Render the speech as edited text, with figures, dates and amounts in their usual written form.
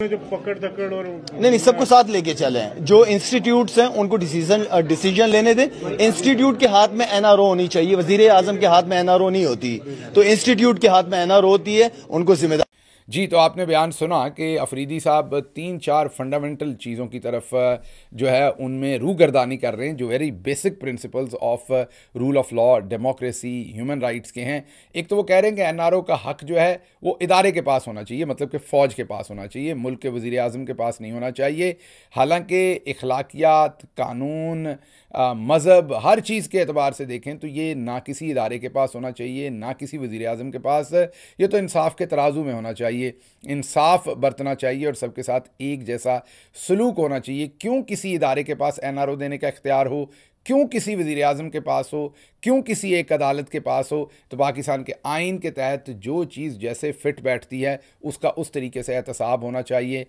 जो पकड़ दकड़ और नहीं, सबको साथ लेके चले हैं। जो इंस्टीट्यूट्स हैं उनको डिसीजन लेने दें। इंस्टीट्यूट के हाथ में एनआरओ होनी चाहिए, वजीर आजम के हाथ में एनआरओ नहीं होती, तो इंस्टीट्यूट के हाथ में एनआरओ होती है, उनको जिम्मेदार। जी, तो आपने बयान सुना कि अफरीदी साहब 3-4 फंडामेंटल चीज़ों की तरफ जो है उनमें रूगर्दानी कर रहे हैं, जो very basic principles of rule of law, democracy, human rights के हैं। एक तो वो कह रहे हैं कि एनआरओ का हक जो है वो इदारे के पास होना चाहिए, मतलब कि फ़ौज के पास होना चाहिए, मुल्क के वज़ीर आज़म के पास नहीं होना चाहिए। हालांकि इखलाकियात, कानून, मज़हब, हर चीज़ के एतबार से देखें तो ये ना किसी इदारे के पास होना चाहिए, ना किसी वज़ीर आज़म के पास। ये तो इंसाफ के तराजू में होना चाहिए, इंसाफ बरतना चाहिए और सबके साथ एक जैसा सलूक होना चाहिए। क्यों किसी इदारे के पास एनआरओ देने का इख्तियार हो, क्यों किसी वज़ीर आज़म के पास हो, क्यों किसी एक अदालत के पास हो? तो पाकिस्तान के आइन के तहत जो चीज़ जैसे फिट बैठती है उसका उस तरीके से एहतसाब होना चाहिए।